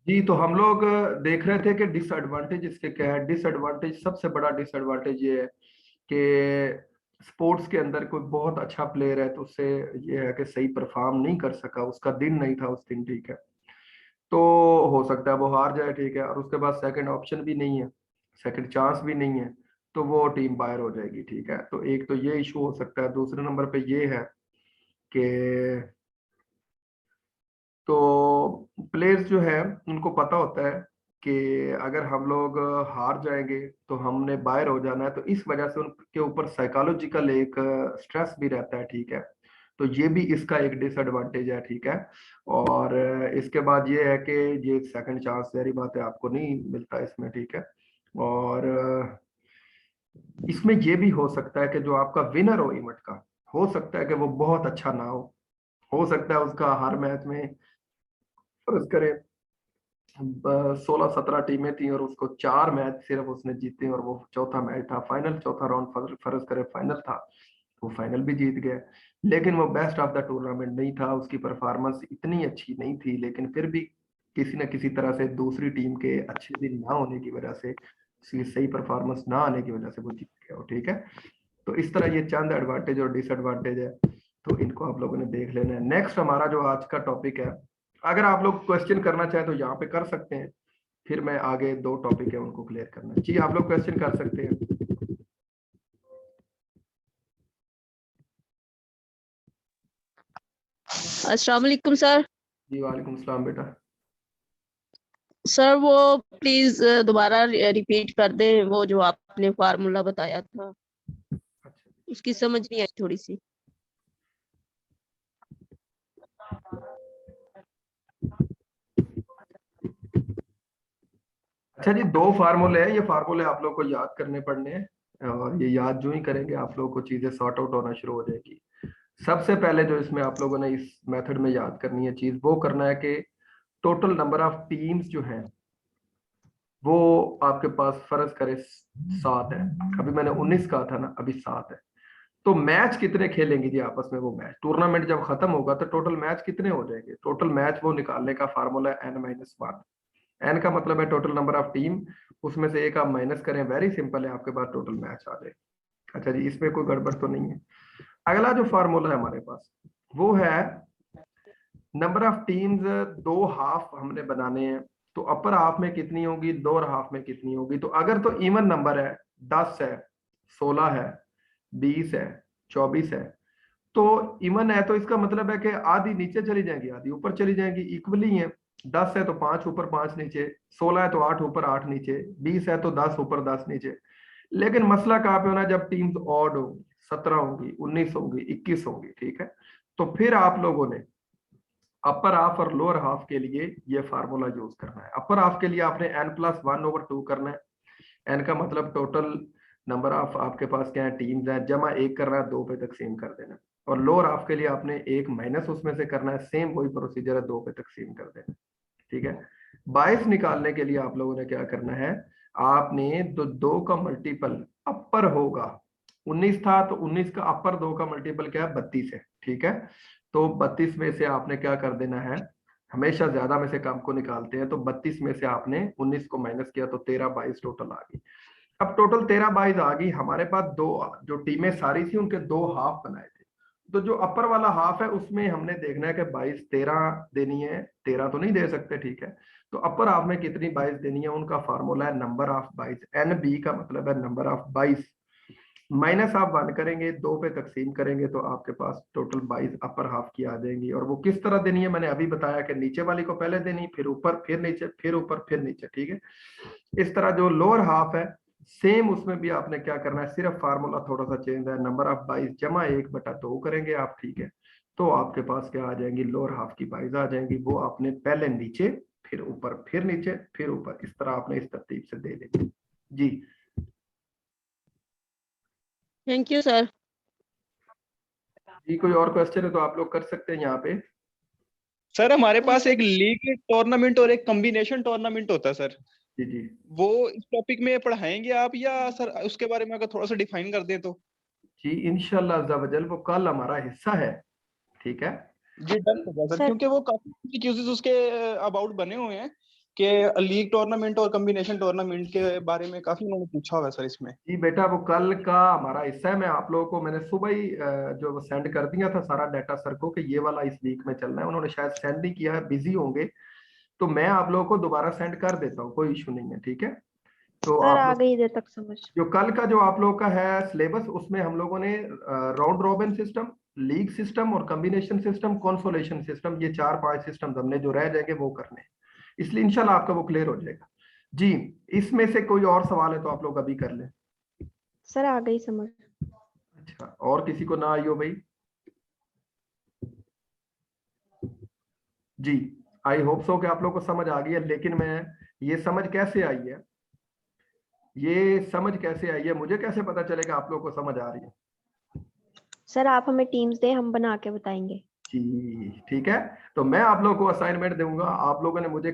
जी, तो हम लोग देख रहे थे कि डिसएडवांटेज इसके क्या है। डिसएडवांटेज, सबसे बड़ा डिसएडवांटेज ये है कि स्पोर्ट्स के अंदर कोई बहुत अच्छा प्लेयर है तो उससे ये है कि सही परफॉर्म नहीं कर सका, उसका दिन नहीं था उस दिन, ठीक है, तो हो सकता है वो हार जाए, ठीक है, और उसके बाद सेकंड ऑप्शन भी नहीं है, सेकंड चांस भी नहीं है, तो वो टीम बाहर हो जाएगी, ठीक है। तो एक तो ये इशू हो सकता है। दूसरे नंबर पे ये है कि तो प्लेयर्स जो है उनको पता होता है कि अगर हम लोग हार जाएंगे तो हमने बाहर हो जाना है, तो इस वजह से उनके ऊपर साइकोलॉजिकल एक स्ट्रेस भी रहता है, ठीक है। तो ये भी इसका एक डिसएडवांटेज है, ठीक है। और इसके बाद ये है कि ये सेकंड चांस, सारी बात है, आपको नहीं मिलता इसमें, ठीक है। और इसमें ये भी हो सकता है कि जो आपका विनर हो इवेंट का, हो सकता है कि वो बहुत अच्छा ना हो सकता है उसका हर मैच में, फर्ज करें 16-17 टीमें थी और उसको 4 मैच सिर्फ उसने जीते और वो चौथा मैच था फाइनल, चौथा राउंड फर्ज करे फाइनल था, वो फाइनल भी जीत गया। लेकिन वो बेस्ट ऑफ द टूर्नामेंट नहीं था, उसकी परफॉर्मेंस इतनी अच्छी नहीं थी, लेकिन फिर भी किसी न किसी तरह से दूसरी टीम के अच्छे दिन ना होने की वजह से, उसकी सही परफॉर्मेंस ना आने की वजह से वो जीत गया, ठीक है। तो इस तरह ये चंद एडवांटेज और डिसएडवांटेज है, तो इनको आप लोगों ने देख लेना है। नेक्स्ट हमारा जो आज का टॉपिक है, अगर आप लोग क्वेश्चन करना चाहें तो यहाँ पे कर सकते हैं, फिर मैं आगे 2 टॉपिक है उनको क्लियर करना। जी, आप लोग क्वेश्चन कर सकते हैं। अस्सलाम वालेकुम सर। जी वालेकुम सलाम बेटा। सर वो प्लीज दोबारा रिपीट कर दें, वो जो आपने फार्मूला बताया था, अच्छा उसकी समझ नहीं आई थोड़ी सी। अच्छा जी, 2 फार्मूले हैं, ये फार्मूले आप लोग को याद करने पड़ने हैं, और ये याद जो ही करेंगे आप लोगों को चीजें सॉर्ट आउट होना शुरू हो जाएगी। सबसे पहले जो इसमें आप लोगों ने इस मेथड में याद करनी है चीज, वो करना है कि टोटल नंबर ऑफ टीम्स जो हैं वो आपके पास फर्ज करे 7 है। अभी मैंने 19 कहा था ना, अभी 7 है। तो मैच कितने खेलेंगे जी आपस में, वो मैच टूर्नामेंट जब खत्म होगा तो टोटल मैच कितने हो जाएंगे, टोटल मैच वो निकालने का फार्मूला है n-1। एन का मतलब है टोटल नंबर ऑफ टीम, उसमें से एक आप माइनस करें, वेरी सिंपल है, आपके पास टोटल मैच आ जाए। अच्छा जी, इसमें कोई गड़बड़ तो नहीं है। अगला जो फार्मूला है हमारे पास, वो है नंबर ऑफ टीम्स, 2 हाफ हमने बनाने हैं, तो अपर हाफ में कितनी होगी, लोअर हाफ में कितनी होगी। तो अगर तो इवन नंबर है, 10 है, 16 है, 20 है, 24 है, तो इवन है तो इसका मतलब है कि आधी नीचे चली जाएंगी, आधी ऊपर चली जाएंगी, इक्वली है। 10 है तो 5 ऊपर 5 नीचे, 16 है तो 8 ऊपर 8 नीचे, 20 है तो 10 ऊपर 10 नीचे। लेकिन मसला कहाँ पे होना, जब टीम्स ऑड होंगी, 17 होंगी, 19 होंगी, 21 होंगी, ठीक है। तो फिर आप लोगों ने अपर हाफ और लोअर हाफ के लिए ये फार्मूला यूज करना है। अपर हाफ के लिए आपने n+1/2 करना है। एन का मतलब टोटल नंबर ऑफ आपके पास क्या है, टीम्स है, जमा एक करना है, 2 पे तकसीम कर देना। और लोअर हाफ के लिए आपने एक माइनस उसमें से करना है, सेम वही प्रोसीजर है, 2 पे तकसीम कर देना, ठीक है। 22 निकालने के लिए आप लोगों ने क्या करना है, आपने तो 2 का मल्टीपल अपर होगा, 19 था तो 19 का अपर 2 का मल्टीपल क्या है, 32 है, ठीक है। तो 32 में से आपने क्या कर देना है, हमेशा ज्यादा में से कम को निकालते हैं, तो 32 में से आपने 19 को माइनस किया तो 13-22 टोटल आ गई। अब टोटल 13-22 आ गई, हमारे पास दो जो टीमें सारी थी उनके 2 हाफ बनाए थे। तो जो अपर वाला हाफ है उसमें हमने देखना है कि 22 13 देनी है, 13 तो नहीं दे सकते, ठीक है। तो अपर हाफ में कितनी 22 देनी है, उनका फार्मूला है नंबर ऑफ 22, एन बी का मतलब है नंबर ऑफ 22, माइनस आप 1 करेंगे, 2 पे तकसीम करेंगे, तो आपके पास टोटल 22 अपर हाफ की आ जाएंगी। और वो किस तरह देनी है, मैंने अभी बताया कि नीचे वाली को पहले देनी, फिर ऊपर, फिर नीचे, फिर ऊपर, फिर नीचे, ठीक है। इस तरह जो लोअर हाफ है, सेम उसमें भी आपने क्या करना है, सिर्फ फार्मूला थोड़ा सा चेंज है, नंबर ऑफ 22 जमा 1/2 करेंगे आप, ठीक है। तो आपके पास क्या आ जाएंगी, लोअर हाफ की 22 आ जाएंगी, वो आपने पहले नीचे, फिर ऊपर, फिर नीचे, फिर ऊपर, इस तरह आपने इस तरतीब से दे देंगे। जी थैंक यू सर। जी, कोई और क्वेश्चन है तो आप लोग कर सकते हैं यहाँ पे। सर हमारे पास एक लीग टूर्नामेंट और एक कॉम्बिनेशन टूर्नामेंट होता है सर, जी जी वो इस टॉपिक में पढ़ाएंगे आप, या सर उसके बारे में अगर थोड़ा सा डिफाइन कर दें तो। जी, इंशाल्लाह अज़्ज़ा वजल वो कल हमारा हिस्सा है, ठीक है। जी डन होगा सर, सर क्योंकि वो काफी क्यूजेस उसके अबाउट बने हुए हैं, कि लीग टूर्नामेंट और कॉम्बिनेशन टूर्नामेंट के बारे में काफी उन्होंने पूछा होगा सर इसमें। जी बेटा, वो कल का हमारा हिस्सा है। मैं आप लोगों को मैंने सुबह ही जो सेंड कर दिया था सारा डाटा सर को कि ये वाला इस वीक में चलना है। उन्होंने शायद सेंड नहीं किया है, बिजी होंगे, तो मैं आप लोगों को दोबारा सेंड कर देता हूँ, कोई इशू नहीं है, ठीक है। तो सर आप आ लोग गई इधर तक समझ। जो कल का जो आप लोगों का है सिलेबस, उसमें हम लोगों ने round robin system, league system और कॉम्बिनेशन सिस्टम, कंसोलेशन सिस्टम, ये 4-5 सिस्टम हमने जो रह जाएंगे वो करने हैं, इसलिए इंशाल्लाह आपका वो क्लियर हो जाएगा। जी, इसमें से कोई और सवाल है तो आप लोग अभी कर लें। सर आ गई समझ। अच्छा, और किसी को ना आई हो भाई? जी, आई होप सो कि आप लोग को समझ आ गई है। लेकिन मैं ये समझ कैसे आई है, ये समझ कैसे आई है, मुझे कैसे पता चलेगा आप लोग को समझ आ रही है? सर आप हमें टीम्स दें, हम बना के बताएंगे। जी ठीक है, तो मैं आप लोगों को असाइनमेंट दूंगा। आप लोगों ने मुझे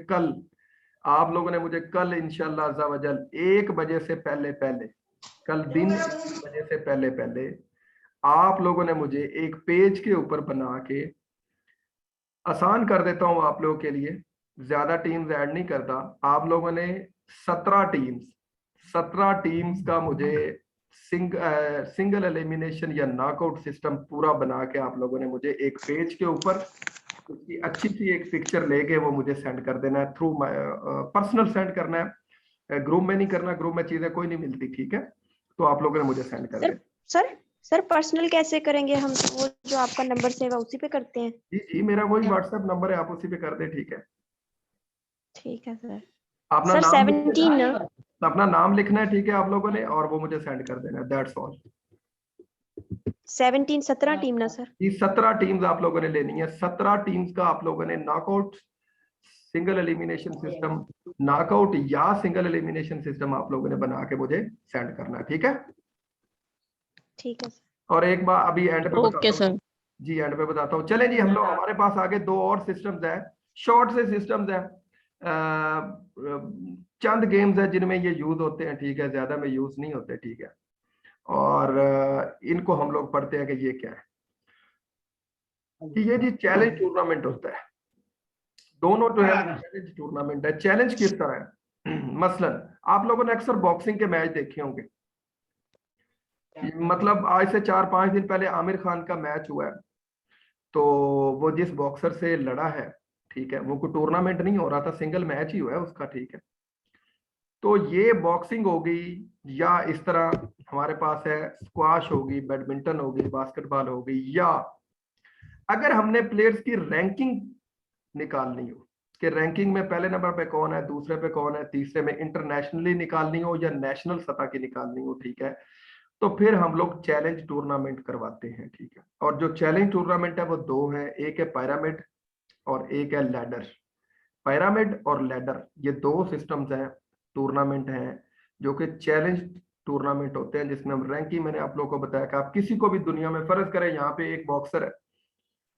कल इंशाल्लाह अज़्ज़ा वजल 1 बजे से पहले कल दिन 1 बजे से पहले आप लोगों ने मुझे एक पेज के ऊपर बना के, आसान कर देता हूं आप लोगों के लिए, ज्यादा टीम्स ऐड नहीं करता। आप लोगों ने 17 टीम्स का मुझे सिंगल एलिमिनेशन या नॉकआउट सिस्टम पूरा बना के आप लोगों ने मुझे एक पेज के ऊपर उसकी अच्छी सी एक पिक्चर लेके वो मुझे सेंड कर देना है, थ्रू पर्सनल सेंड करना है, ग्रुप में नहीं करना, ग्रुप में चीजें कोई नहीं मिलती, ठीक है। तो आप लोगों ने मुझे सेंड कर देना। सर पर्सनल कैसे करेंगे हम? तो वो जो आपका नंबर सेव है उसी पे करते हैं। जी जी, मेरा वही व्हाट्सएप नंबर है, आप उसी पे कर दे, ठीक है। ठीक है सर। अपना सर नाम 17 ना? अपना नाम लिखना है, ठीक है आप लोगों ने, और वो मुझे सेंड कर देना है, दैट्स ऑल। 17 टीम ना सर? ये 17 टीम्स आप लोगों ने लेनी है। 17 टीम्स का आप लोगों ने knockout, single elimination system, knockout या सिंगल एलिमिनेशन सिस्टम आप लोगों ने बना के मुझे सेंड करना है, ठीक है। ठीक है सर। और एक बार अभी एंड पे ओके बताता हूँ सर। जी, एंड पे बताता हूँ। चले जी, हम लोग हमारे पास आगे 2 और सिस्टम्स है, शॉर्ट से सिस्टम्स है, चंद गेम्स है जिनमें ये यूज होते हैं, ठीक है, ज्यादा में यूज नहीं होते, ठीक है। और इनको हम लोग पढ़ते हैं कि ये क्या है, कि ये जी चैलेंज टूर्नामेंट होता है। दोनों जो है चैलेंज टूर्नामेंट है। चैलेंज किस तरह है? मसलन आप लोगों ने अक्सर बॉक्सिंग के मैच देखे होंगे, मतलब आज से 4-5 दिन पहले आमिर खान का मैच हुआ है, तो वो जिस बॉक्सर से लड़ा है, ठीक है, वो कोई टूर्नामेंट नहीं हो रहा था, सिंगल मैच ही हुआ है उसका, ठीक है। तो ये बॉक्सिंग होगी, या इस तरह हमारे पास है स्क्वाश होगी, बैडमिंटन होगी, बास्केटबॉल होगी, या अगर हमने प्लेयर्स की रैंकिंग निकालनी हो कि रैंकिंग में पहले नंबर पे कौन है, दूसरे पे कौन है, तीसरे में इंटरनेशनली निकालनी हो या नेशनल सतह की निकालनी हो, ठीक है, तो फिर हम लोग चैलेंज टूर्नामेंट करवाते हैं, ठीक है। और जो चैलेंज टूर्नामेंट है वो 2 है, एक है पिरामिड और एक है लैडर। पिरामिड और लैडर ये 2 सिस्टम्स हैं, टूर्नामेंट हैं, जो कि चैलेंज टूर्नामेंट होते हैं, जिसमें हम रैंकिंग, मैंने आप लोगों को बताया कि आप किसी को भी दुनिया में, फर्ज करें यहाँ पे एक बॉक्सर है,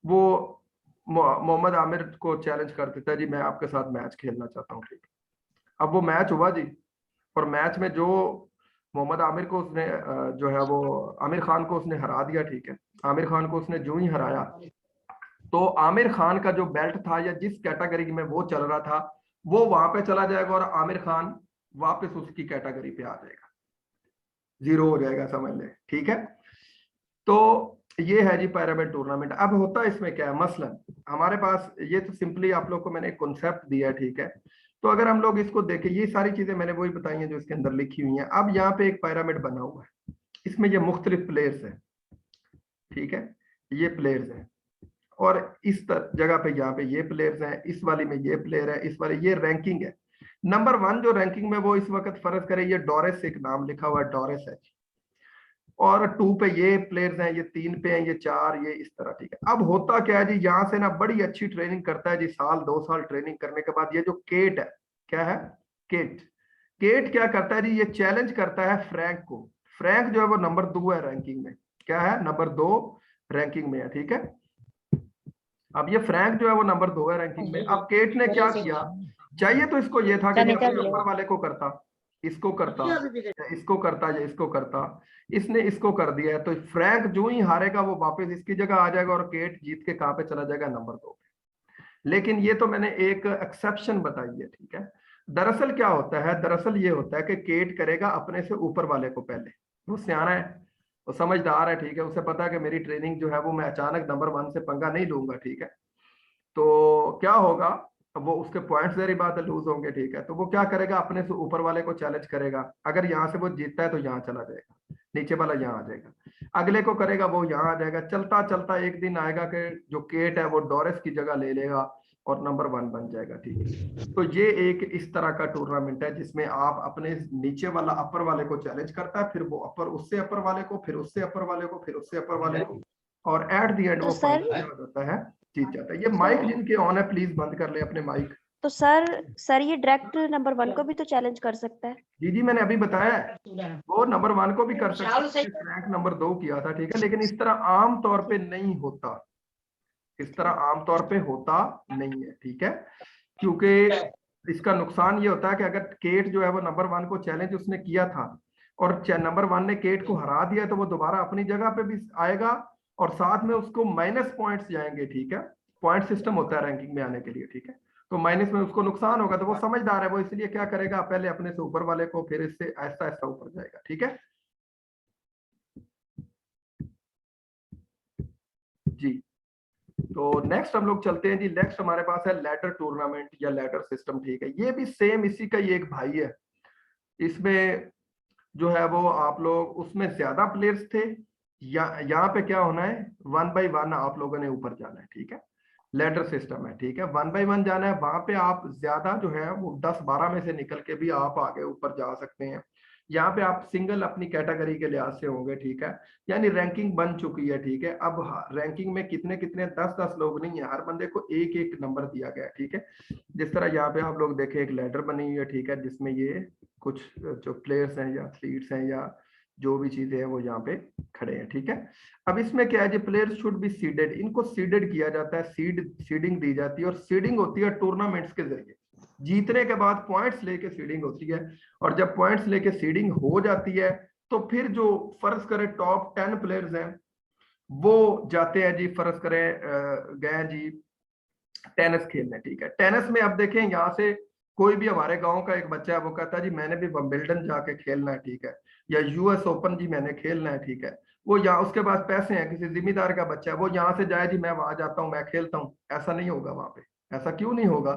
वो मोहम्मद आमिर को चैलेंज कर देता है, जी मैं आपके साथ मैच खेलना चाहता हूँ, ठीक है। अब वो मैच हुआ जी, और मैच में जो मोहम्मद आमिर को उसने जो है वो आमिर खान को उसने हरा दिया, ठीक है। आमिर खान को उसने जो ही हराया, तो आमिर खान का जो बेल्ट था या जिस कैटेगरी में वो चल रहा था, वो वहां पे चला जाएगा, और आमिर खान वापस उसकी कैटेगरी पे आ जाएगा, 0 हो जाएगा, समझ ले, ठीक है। तो ये है जी पिरामिड टूर्नामेंट। अब होता इसमें क्या है, मसलन हमारे पास, ये तो सिंपली आप लोग को मैंने एक कॉन्सेप्ट दिया है, ठीक है। तो अगर हम लोग इसको देखें, ये सारी चीजें मैंने वही बताई हैं जो इसके अंदर लिखी हुई हैं। अब यहाँ पे एक पिरामिड बना हुआ है, इसमें ये मुख्तलिफ प्लेयर्स हैं, ठीक है, ये प्लेयर्स हैं, और इस जगह पे यहाँ पे ये प्लेयर्स हैं, इस वाली में ये प्लेयर है, इस वाले, ये रैंकिंग है। नंबर 1 जो रैंकिंग में, वो इस वक्त फर्ज करें ये डोरेस, एक नाम लिखा हुआ है डोरेस है, और 2 पे ये प्लेयर्स हैं, ये 3 पे हैं, ये 4, ये इस तरह, ठीक है। अब होता क्या है जी, यहाँ से ना बड़ी अच्छी ट्रेनिंग करता है जी, 1-2 साल ट्रेनिंग करने के बाद ये जो केट है, क्या है, केट, केट क्या करता है जी, ये चैलेंज करता है फ्रैंक को। फ्रैंक जो है वो नंबर 2 है रैंकिंग में, क्या है, नंबर 2 रैंकिंग में है, ठीक है। अब ये फ्रैंक जो है वो नंबर 2 है रैंकिंग में। अब केट ने क्या किया, चाहिए तो इसको ये था कि ये अपने ऊपर वाले को करता, इसको करता, या इसको करता, या इसको करता, इसने इसको कर दिया है। तो फ्रैंक जो ही हारेगा वो वापस इसकी जगह आ जाएगा, और केट जीत के कहां पे चला जाएगा, नंबर 2 पे। लेकिन ये तो मैंने एक एक्सेप्शन बताई है, ठीक है। दरअसल क्या होता है, दरअसल ये होता है कि केट करेगा अपने से ऊपर वाले को पहले। वो सियाना है, वो समझदार है, ठीक है, उसे पता है कि मेरी ट्रेनिंग जो है वो मैं अचानक नंबर 1 से पंगा नहीं लूंगा, ठीक है। तो क्या होगा, वो उसके पॉइंट्स जहरी बात है लूज होंगे, ठीक है। तो वो क्या करेगा, अपने से ऊपर वाले को चैलेंज करेगा। अगर यहाँ से वो जीतता है तो यहाँ चला जाएगा, नीचे वाला यहाँ आ जाएगा। अगले को करेगा, वो यहाँ आ जाएगा। चलता चलता एक दिन आएगा कि जो केट है वो डोरिस की जगह ले लेगा और नंबर 1 बन जाएगा, ठीक है। तो ये एक इस तरह का टूर्नामेंट है जिसमें आप अपने नीचे वाला अपर वाले को चैलेंज करता है, फिर वो अपर उससे अपर वाले को, फिर उससे अपर वाले को, फिर उससे अपर वाले को, और एट द एंड तो वो सर फाइनल होता है, जीत जाता है। ये माइक जिनके ऑन है प्लीज बंद कर ले अपने माइक। तो सर ये डायरेक्ट नंबर 1 को भी तो चैलेंज कर सकता है। जी जी, मैंने अभी बताया है, वो नंबर 1 को भी कर सकता है, रैंक नंबर 2 किया था, ठीक है। लेकिन इस तरह आम तौर पे नहीं होता, इस तरह आमतौर पे होता नहीं है, ठीक है। क्योंकि इसका नुकसान ये होता है कि अगर केट जो है वो नंबर 1 को चैलेंज उसने किया था और नंबर 1 ने केट को हरा दिया, तो वो दोबारा अपनी जगह पे भी आएगा और साथ में उसको माइनस पॉइंट्स जाएंगे, ठीक है। पॉइंट सिस्टम होता है रैंकिंग में आने के लिए, ठीक है। तो माइनस में उसको नुकसान होगा, तो वो समझदार है, वो इसलिए क्या करेगा, पहले अपने से ऊपर वाले को, फिर इससे ऐसा ऐसा ऊपर जाएगा, ठीक है जी। तो नेक्स्ट हम लोग चलते हैं जी। नेक्स्ट हमारे पास है लैडर टूर्नामेंट या लैडर सिस्टम, ठीक है। ये भी सेम इसी का ही एक भाई है। इसमें जो है वो आप लोग, उसमें ज्यादा प्लेयर्स थे, या यहाँ पे क्या होना है, 1 बाय 1 आप लोगों ने ऊपर जाना है, ठीक है। लैडर सिस्टम है, ठीक है, 1 बाय 1 जाना है। वहां पे आप ज्यादा जो है वो 10-12 में से निकल के भी आप आगे ऊपर जा सकते हैं। यहाँ पे आप सिंगल अपनी कैटेगरी के लिहाज से होंगे, ठीक है। यानी रैंकिंग बन चुकी है, ठीक है। अब रैंकिंग में कितने कितने 10-10 लोग नहीं है, हर बंदे को एक एक नंबर दिया गया है, ठीक है। जिस तरह यहाँ पे आप लोग देखें एक लैडर बनी हुई है, ठीक है, जिसमें ये कुछ जो प्लेयर्स हैं या एथलीट्स हैं या जो भी चीजें हैं वो यहाँ पे खड़े हैं, ठीक है। अब इसमें क्या है जी, प्लेयर्स शुड बी सीडेड, इनको सीडेड किया जाता है, सीडिंग दी जाती है, और सीडिंग होती है टूर्नामेंट्स के जरिए। जीतने के बाद पॉइंट्स लेके सीडिंग होती है, और जब पॉइंट्स लेके सीडिंग हो जाती है तो फिर जो फर्ज करें टॉप 10 प्लेयर्स हैं वो जाते हैं जी, फर्ज करें गए जी टेनिस खेलने, ठीक है। टेनिस में अब देखें, यहाँ से कोई भी हमारे गांव का एक बच्चा है, वो कहता है जी मैंने भी विंबलडन जाके खेलना है, ठीक है, या यूएस ओपन जी मैंने खेलना है, ठीक है। वो यहाँ उसके पास पैसे हैं, किसी जिम्मेदार का बच्चा है, वो यहाँ से जाए जी मैं वहां जाता हूँ मैं खेलता हूँ, ऐसा नहीं होगा वहां पे। ऐसा क्यों नहीं होगा?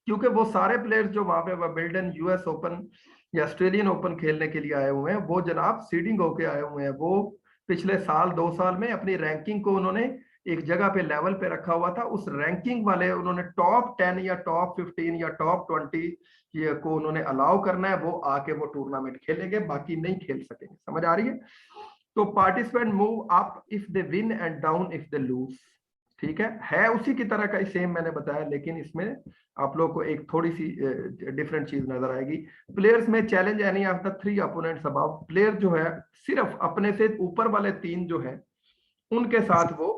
क्योंकि वो सारे प्लेयर्स जो वहां पे विंबलडन, यूएस ओपन या ऑस्ट्रेलियन ओपन खेलने के लिए आए हुए हैं, वो जनाब सीडिंग होके आए हुए हैं। वो पिछले साल 2 साल में अपनी रैंकिंग को उन्होंने एक जगह पे लेवल पे रखा हुआ था। उस रैंकिंग वाले उन्होंने टॉप 10 या टॉप 15 या टॉप 20 ये को उन्होंने अलाउ करना है, वो आके वो टूर्नामेंट खेलेंगे, बाकी नहीं खेल सकेंगे। समझ आ रही है? तो participant move up if they win and down if they lose, ठीक है उसी की तरह का ही सेम मैंने बताया, लेकिन इसमें आप लोग को एक थोड़ी सी डिफरेंट चीज नजर आएगी। प्लेयर्स में challenge any of the 3 opponents above, player जो है सिर्फ अपने से ऊपर वाले 3 जो है उनके साथ वो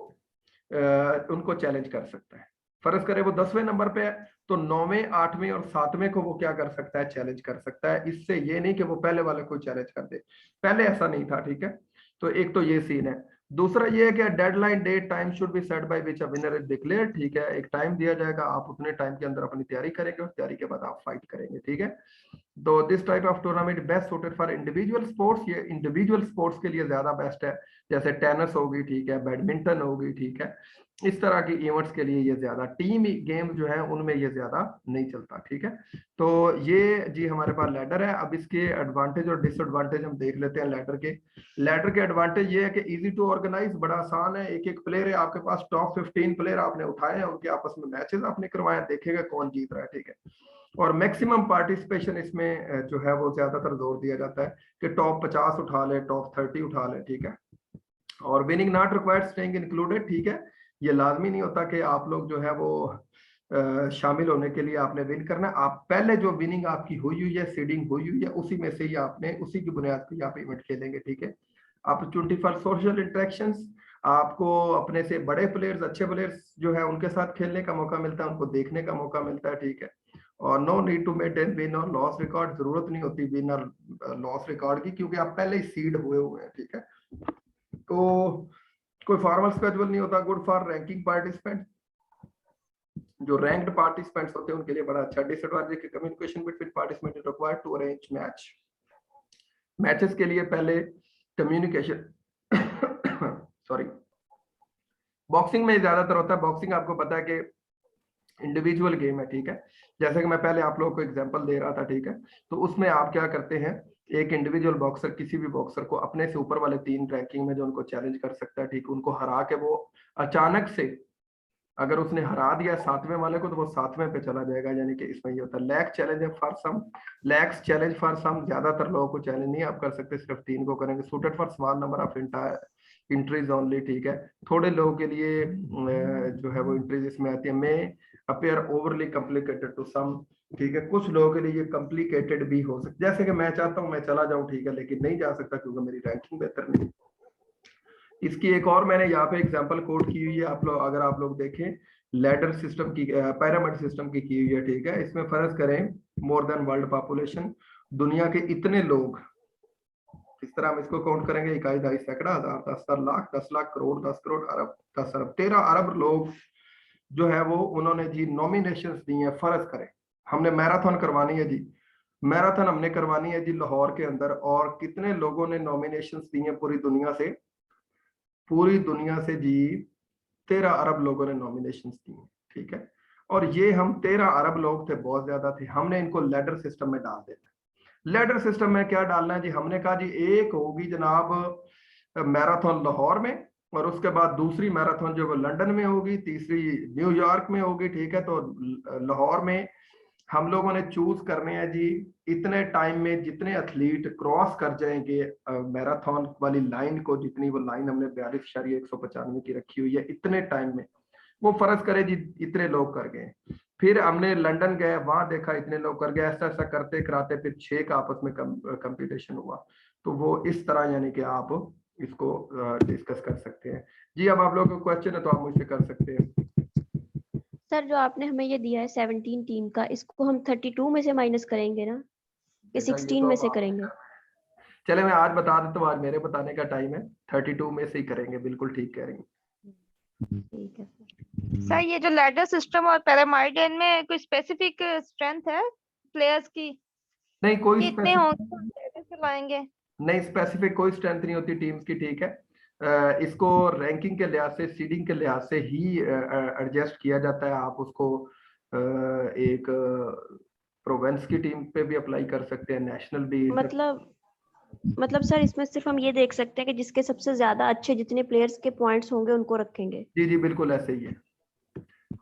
उनको चैलेंज कर सकता है। फर्ज करे वो 10वें नंबर पे है, तो 9वें, 8वें और 7वें को वो क्या कर सकता है, चैलेंज कर सकता है। इससे ये नहीं कि वो पहले वाले को चैलेंज कर दे, पहले ऐसा नहीं था, ठीक है। तो एक तो ये सीन है। दूसरा ये है कि deadline date time should be set by which a winner is declared, ठीक है। एक टाइम दिया जाएगा, आप उतने टाइम के अंदर अपनी तैयारी करेंगे और तैयारी के बाद आप फाइट करेंगे, ठीक है। तो this type of tournament best suited for individual sports, ये इंडिविजुअल स्पोर्ट्स के लिए ज्यादा बेस्ट है, जैसे टेनिस होगी, ठीक है, बैडमिंटन होगी, ठीक है। इस तरह की इवेंट्स के लिए ये ज्यादा, टीम गेम जो है उनमें ये ज्यादा नहीं चलता, ठीक है। तो ये जी हमारे पास लैडर है। अब इसके एडवांटेज और डिसएडवांटेज हम देख लेते हैं लैडर के। लैडर के एडवांटेज ये है कि इजी टू ऑर्गेनाइज, बड़ा आसान है। एक एक प्लेयर है आपके पास, टॉप 15 प्लेयर आपने उठाए हैं, उनके आपस में मैचेस आपने करवाए, देखेगा कौन जीत रहा है, ठीक है। और मैक्सिमम पार्टिसिपेशन इसमें जो है वो ज्यादातर जोर दिया जाता है कि टॉप 50 उठा ले, टॉप 30 उठा ले, ठीक है। और winning not required staying included, ठीक है। ये लाजमी नहीं होता कि आप लोग जो है वो शामिल होने के लिए आपने विन करना। आप पहले जो विनिंग आपकी हुई है, सीडिंग हुई है, उसी में से ही आपने, उसी की बुनियाद पर आप इवेंट खेलेंगे, ठीक है। अपॉर्चुनिटी फॉर सोशल इंटरेक्शंस, आपको अपने से बड़े प्लेयर्स, अच्छे प्लेयर्स जो है उनके साथ खेलने का मौका मिलता है, उनको देखने का मौका मिलता है, ठीक है। और no need to maintain win और लॉस रिकॉर्ड, जरूरत नहीं होती विन और लॉस रिकॉर्ड की, क्योंकि आप पहले ही सीड हुए हुए हैं, ठीक है। तो कोई फॉर्मल स्केड्यूल नहीं होता, गुड फॉर रैंकिंग पार्टिसिपेंट। जो रैंक्ड पार्टिसिपेंट्स होते हैं उनके लिए बड़ा अच्छा डिसएडवांटेज है। Communication between participant is required to arrange match. Matches के लिए पहले कम्युनिकेशन सॉरी, बॉक्सिंग में ज्यादातर होता है। बॉक्सिंग आपको पता है कि इंडिविजुअल गेम है, ठीक है। जैसे कि मैं पहले आप लोगों को एग्जांपल दे रहा था, ठीक है। तो उसमें आप क्या करते हैं, एक इंडिविजुअल बॉक्सर किसी भी बॉक्सर को अपने से ऊपर वाले 3 रैंकिंग में जो उनको चैलेंज कर सकता है, ठीक, उनको हरा के वो अचानक से अगर उसने हरा दिया 7वें वाले को तो वो 7वें पे चला जाएगा। यानी कि इसमें ये होता है लैक चैलेंज है for some, lacks challenge for some, ज्यादातर लोगों को चैलेंज नहीं आप कर सकते, सिर्फ 3 को करेंगे। Suited for small number of entries only, ठीक है। थोड़े लोगों के लिए जो है वो इंट्रीज इसमें आती है। May appear overly complicated to some, ठीक है। कुछ लोगों के लिए ये कॉम्प्लिकेटेड भी हो सकता है, जैसे कि मैं चाहता हूं मैं चला जाऊं, ठीक है, लेकिन नहीं जा सकता क्योंकि मेरी रैंकिंग बेहतर नहीं। इसकी एक और मैंने यहाँ पे एग्जांपल कोड की हुई है, आप लोग अगर आप लोग देखें लैडर सिस्टम की, पिरामिड सिस्टम की हुई है, ठीक है। इसमें फर्ज करें मोर देन वर्ल्ड पॉपुलेशन, दुनिया के इतने लोग, किस तरह हम इसको काउंट करेंगे, इकाई, दहाई, सैकड़ा, हजार, 10 लाख, 10 लाख, करोड़, 10 करोड़, अरब, 10 अरब, 13 अरब लोग जो है वो उन्होंने जी नॉमिनेशंस दी हैं। फर्ज करें हमने मैराथन करवानी है जी, मैराथन हमने करवानी है जी लाहौर के अंदर, और कितने लोगों ने नॉमिनेशंस दी हैं पूरी दुनिया से, पूरी दुनिया से जी 13 अरब लोगों ने नॉमिनेशंस दी हैं, ठीक है। और ये हम 13 अरब लोग थे, बहुत ज्यादा थे, हमने इनको लैडर सिस्टम में डाल देना। लैडर सिस्टम में क्या डालना है जी, हमने कहा जी एक होगी जनाब मैराथन लाहौर में, और उसके बाद दूसरी मैराथन जो वो लंदन में होगी, तीसरी न्यूयॉर्क में होगी, ठीक है। तो लाहौर में हम लोगों ने चूज करने हैं जी इतने टाइम में जितने एथलीट क्रॉस कर जाएंगे मैराथन वाली लाइन को, जितनी वो लाइन हमने 42.195 की रखी हुई है, इतने टाइम में वो फर्ज करे जी इतने लोग कर गए। फिर हमने लंदन गए, वहां देखा इतने लोग कर गए, ऐसा ऐसा करते कराते फिर 6 का आपस में कंपटीशन हुआ। तो वो इस तरह यानी कि आप इसको डिस्कस कर सकते हैं जी। अब आप लोगों को क्वेश्चन है तो आप मुझसे कर सकते हैं। सर जो आपने हमें ये दिया है 17 टीम का, इसको हम 32 में से माइनस करेंगे ना, कि 16 में से करेंगे? चले मैं आज बता देता हूँ, आज मेरे बताने का टाइम है, 32 में से ही करेंगे, बिल्कुल ठीक कह रही हैं। ठीक है सर। सर ये जो लैडर सिस्टम और पिरामिड, इनमें कोई स्पेसिफिक स्ट्रेंथ है प्लेयर्स की? नहीं कोई कितने होंगे तो लैडर से लाएंगे? नहीं, स्पेसिफिक कोई स्ट्रेंथ नहीं होती टीम्स की, ठीक है। इसको रैंकिंग के लिहाज से, सीडिंग के लिहाज से ही एडजस्ट किया जाता है। आप उसको एक प्रोविंस की टीम पे भी अप्लाई कर सकते हैं, नेशनल भी। मतलब सर इसमें सिर्फ हम ये देख सकते हैं कि जिसके सबसे ज्यादा अच्छे जितने प्लेयर्स के पॉइंट्स होंगे उनको रखेंगे? जी जी बिल्कुल ऐसे ही है।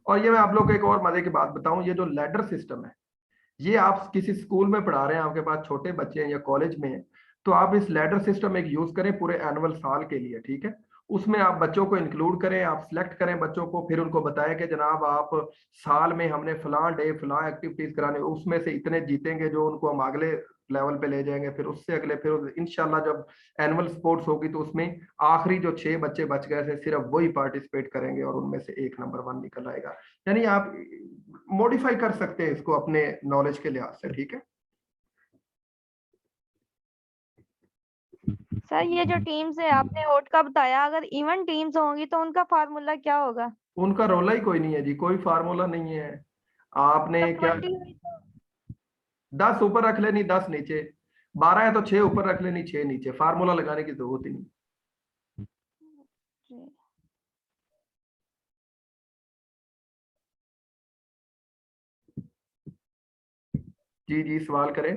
और ये मैं आप लोग को एक और मजे की बात बताऊं, ये जो लैडर सिस्टम है ये आप किसी स्कूल में पढ़ा रहे हैं, आपके पास छोटे बच्चे हैं या कॉलेज में हैं, तो आप इस लैडर सिस्टम एक यूज करें पूरे एनुअल साल के लिए, ठीक है। उसमें आप बच्चों को इंक्लूड करें, आप सिलेक्ट करें बच्चों को, फिर उनको बताएं कि जनाब आप साल में हमने फलां डे फलां एक्टिविटीज कराने, उसमें से इतने जीतेंगे जो उनको हम अगले लेवल पे ले जाएंगे, फिर उससे अगले, फिर इंशाल्लाह जब एनुअल स्पोर्ट्स होगी तो उसमें आखिरी जो 6 बच्चे बच गए थे सिर्फ वही पार्टिसिपेट करेंगे और उनमें से एक नंबर 1 निकल आएगा। यानी आप मॉडिफाई कर सकते हैं इसको अपने नॉलेज के लिहाज से, ठीक है। सर ये जो टीम्स है आपने होट का बताया, अगर इवन टीम्स होंगी तो उनका फार्मूला क्या होगा? उनका रोला ही कोई नहीं है जी, कोई फार्मूला नहीं है। आपने तो क्या 20 हुई तो 10 ऊपर रख लेनी, 10 नीचे, 12 है तो 6 ऊपर रख लेनी, 6 नीचे, फार्मूला लगाने की जरूरत ही नहीं। जी जी सवाल करें।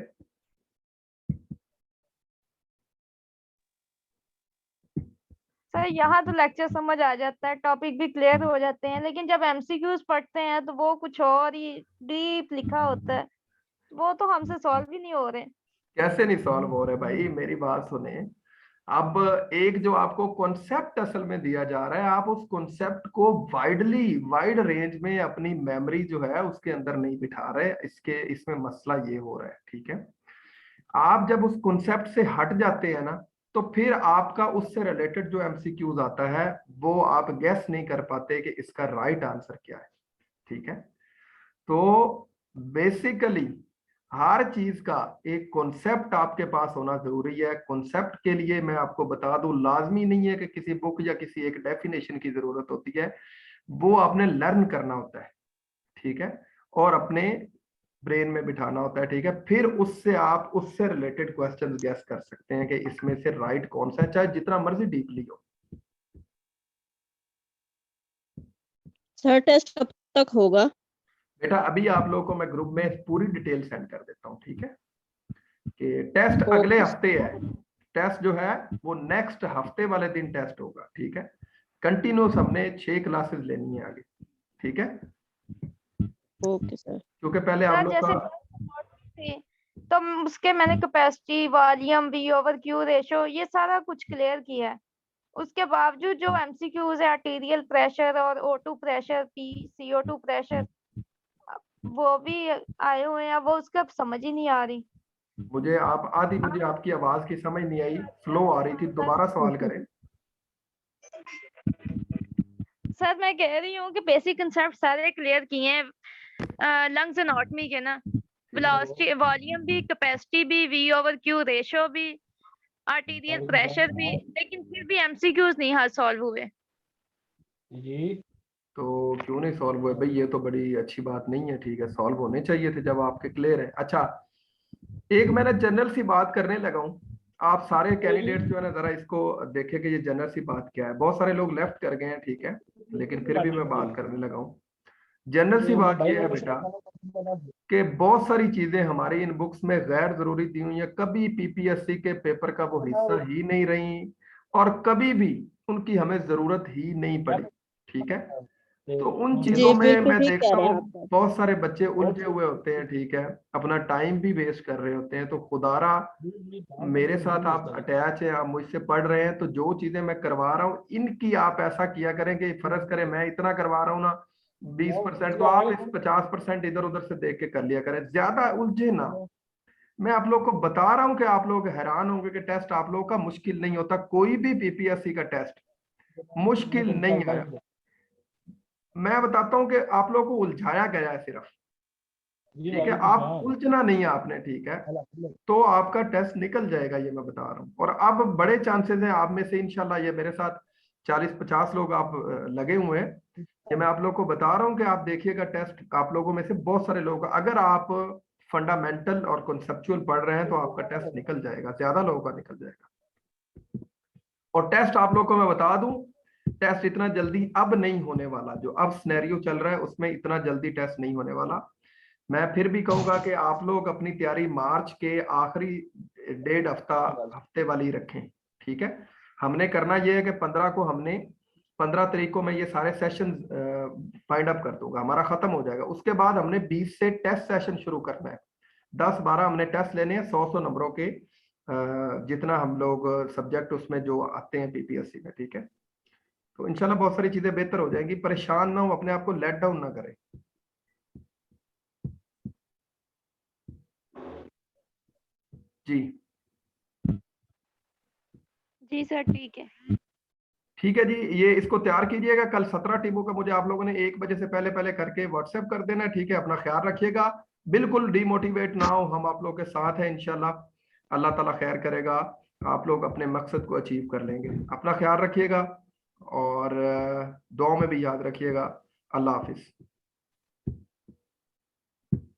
सर यहाँ तो लेक्चर समझ आ जाता है, टॉपिक भी क्लियर हो जाते हैं, लेकिन जब एमसीक्यूज पढ़ते हैं तो वो कुछ और ही डीप लिखा होता है, वो तो हमसे सॉल्व ही नहीं हो रहे। कैसे नहीं सॉल्व हो रहे भाई, मेरी बात सुने। अब एक जो आपको कॉन्सेप्ट असल में दिया जा रहा है, आप उस कॉन्सेप्ट को वाइड रेंज में अपनी मेमोरी जो है उसके अंदर नहीं बिठा रहे, इसमें मसला ये हो रहा है, ठीक है। आप जब उस कॉन्सेप्ट से हट जाते हैं ना, तो फिर आपका उससे रिलेटेड जो एमसीक्यूज आता है वो आप गेस नहीं कर पाते कि इसका राइट आंसर क्या है, ठीक है। तो बेसिकली हर चीज का एक कॉन्सेप्ट आपके पास होना जरूरी है। कॉन्सेप्ट के लिए मैं आपको बता दूं, लाजमी नहीं है कि किसी बुक या किसी एक डेफिनेशन की जरूरत होती है, वो आपने लर्न करना होता है, ठीक है, और अपने ब्रेन में बिठाना होता है, ठीक है। फिर उससे आप उससे रिलेटेड क्वेश्चंस गेस कर सकते हैं कि इसमें से राइट कौन सा है, चाहे जितना मर्जी डीपली हो। सर टेस्ट कब तक होगा? बेटा अभी आप लोगों को मैं ग्रुप में पूरी डिटेल सेंड कर देता हूँ, ठीक है, कि टेस्ट ओके अगले हफ्ते है। टेस्ट जो है वो नेक्स्ट हफ्ते वाले दिन टेस्ट होगा, ठीक है। कंटिन्यूस हमने 6 क्लासेस लेनी है आगे, ठीक है, ओके सर। क्योंकि पहले आप सर लोग जैसे का थी तो उसके मैंने capacity, volume, V over Q ratio ये सारा कुछ क्लियर किया है। उसके बावजूद जो एमसीक्यूज है आर्टीरियल प्रेशर और O2 pressure, P CO2 pressure, वो भी आए हुए हैं, वो उसका समझ ही नहीं आ रही। मुझे आपकी आवाज की समझ नहीं आई, स्लो आ रही थी, दोबारा सवाल करें। सर मैं कह रही हूँ कि बेसिक कंसेप्ट सारे क्लियर किए हैं लंग्स एनाटॉमी के ना, वेलोसिटी, वॉल्यूम भी, कैपेसिटी भी, वी ओवर क्यू रेशो भी, आर्टीरियल प्रेशर भी, लेकिन फिर भी एमसीक्यूज नहीं हल सॉल्व हुए। तो क्यों नहीं सॉल्व हुए भाई? ये तो बड़ी अच्छी बात नहीं है, ठीक है, सॉल्व होने चाहिए थे जब आपके क्लियर है। अच्छा, एक मैंने जनरल सी बात करने लगा हूँ, आप सारे कैंडिडेट्स जो है ना जरा इसको देखें कि ये जनरल सी बात क्या है। बहुत सारे लोग लेफ्ट कर गए हैं, ठीक है, लेकिन फिर भी मैं बात करने लगा हूँ। जनरल सी बात ये है बेटा कि बहुत सारी चीजें हमारी इन बुक्स में गैर जरूरी दी हुई है, कभी पीपीएससी के पेपर का वो हिस्सा ही नहीं रही, और कभी भी उनकी हमें जरूरत ही नहीं पड़ी, ठीक है। तो उन जी चीजों में बिल्कुल मैं ठीक कह देखता रहे हैं हूँ आप। बहुत सारे बच्चे उलझे हुए होते हैं, ठीक है, अपना टाइम भी वेस्ट कर रहे होते हैं। तो खुदारा मेरे साथ आप अटैच है, आप मुझसे पढ़ रहे हैं, तो जो चीजें मैं करवा रहा हूँ इनकी आप ऐसा किया करें कि फर्ज करें मैं इतना करवा रहा हूँ ना 20%, तो आप इस 50% इधर उधर से देख के कर लिया करें, ज्यादा उलझे ना। मैं आप लोग को बता रहा हूं कि आप लोग हैरान होंगे कि टेस्ट आप लोगों का मुश्किल नहीं होता, कोई भी पीपीएससी का टेस्ट मुश्किल नहीं आया। मैं बताता हूं कि आप लोगों को उलझाया गया है सिर्फ, ठीक है, आप उलझना नहीं है आपने, ठीक है, तो आपका टेस्ट निकल जाएगा, ये मैं बता रहा हूँ। और अब बड़े चांसेस हैं आप में से इंशाल्लाह, ये मेरे साथ 40-50 लोग आप लगे हुए हैं, ये मैं आप लोग को बता रहा हूँ कि आप देखिएगा टेस्ट आप लोगों में से बहुत सारे लोग, अगर आप फंडामेंटल और कॉन्सेप्चुअल पढ़ रहे हैं तो आपका टेस्ट निकल जाएगा, ज्यादा लोगों का निकल जाएगा। और टेस्ट आप लोग को मैं बता दूं, टेस्ट इतना जल्दी अब नहीं होने वाला, जो अब सिनेरियो चल रहा है उसमें इतना जल्दी टेस्ट नहीं होने वाला। मैं फिर भी कहूंगा कि आप लोग अपनी तैयारी मार्च के आखिरी 1.5 हफ्ते वाली रखें, ठीक है। हमने करना यह है कि 15 तारीख को मैं ये सारे सेशन फाइंड अप कर दूंगा, हमारा खत्म हो जाएगा। उसके बाद हमने 20 से टेस्ट सेशन शुरू करना है, 10-12 हमने टेस्ट लेने हैं 100 नंबरों के, जितना हम लोग सब्जेक्ट उसमें जो आते हैं पीपीएससी में, ठीक है। तो इंशाल्लाह बहुत सारी चीजें बेहतर हो जाएंगी, परेशान ना हो, अपने आप को लेट डाउन ना करें। जी जी सर ठीक है। ठीक है जी, ये इसको तैयार कीजिएगा। कल 17 टीमों का मुझे आप लोगों ने 1 बजे से पहले पहले करके व्हाट्सएप कर देना, ठीक है। अपना ख्याल रखिएगा, बिल्कुल डिमोटिवेट ना हो, हम आप लोग के साथ हैं इंशाल्लाह। अल्लाह ताला खैर करेगा, आप लोग अपने मकसद को अचीव कर लेंगे। अपना ख्याल रखिएगा और दुआ में भी याद रखिएगा। अल्लाह हाफिज।